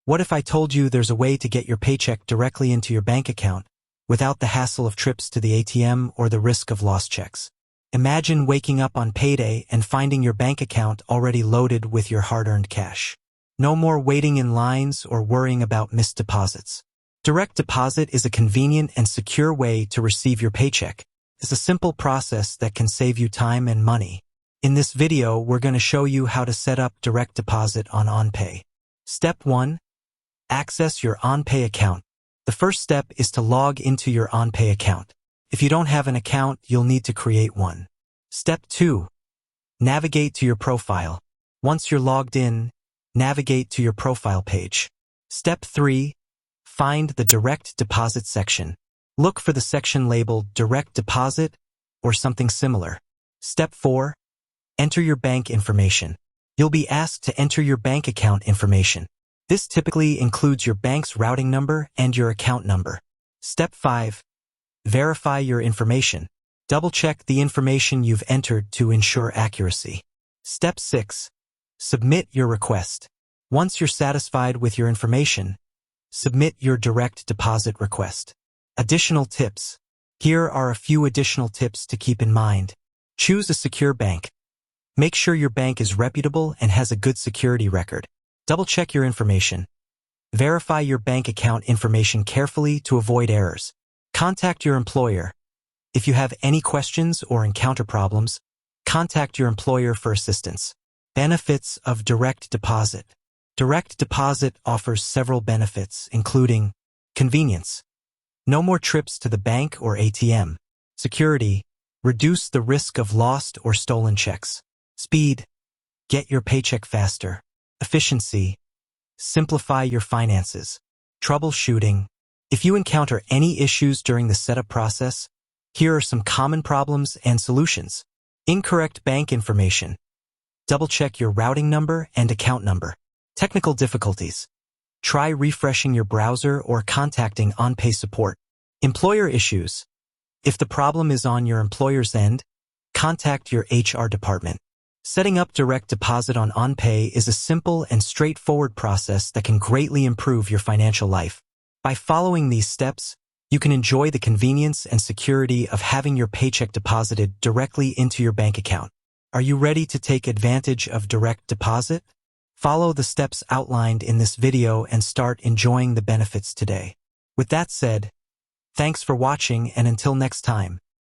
What if I told you there's a way to get your paycheck directly into your bank account without the hassle of trips to the ATM or the risk of lost checks? Imagine waking up on payday and finding your bank account already loaded with your hard-earned cash. No more waiting in lines or worrying about missed deposits. Direct deposit is a convenient and secure way to receive your paycheck. It's a simple process that can save you time and money. In this video, we're going to show you how to set up direct deposit on OnPay. Step 1. Access your OnPay account. The first step is to log into your OnPay account. If you don't have an account, you'll need to create one. Step 2. Navigate to your profile. Once you're logged in, navigate to your profile page. Step 3. Find the direct deposit section. Look for the section labeled direct deposit or something similar. Step 4. Enter your bank information. You'll be asked to enter your bank account information. This typically includes your bank's routing number and your account number. Step 5. Verify your information. Double-check the information you've entered to ensure accuracy. Step 6. Submit your request. Once you're satisfied with your information, submit your direct deposit request. Additional tips. Here are a few additional tips to keep in mind. Choose a secure bank. Make sure your bank is reputable and has a good security record. Double-check your information. Verify your bank account information carefully to avoid errors. Contact your employer. If you have any questions or encounter problems, contact your employer for assistance. Benefits of direct deposit. Direct deposit offers several benefits, including convenience. No more trips to the bank or ATM. Security. Reduce the risk of lost or stolen checks. Speed. Get your paycheck faster. Efficiency. Simplify your finances. Troubleshooting. If you encounter any issues during the setup process, here are some common problems and solutions. Incorrect bank information. Double-check your routing number and account number. Technical difficulties. Try refreshing your browser or contacting OnPay support. Employer issues. If the problem is on your employer's end, contact your HR department. Setting up direct deposit on OnPay is a simple and straightforward process that can greatly improve your financial life. By following these steps, you can enjoy the convenience and security of having your paycheck deposited directly into your bank account. Are you ready to take advantage of direct deposit? Follow the steps outlined in this video and start enjoying the benefits today. With that said, thanks for watching, and until next time.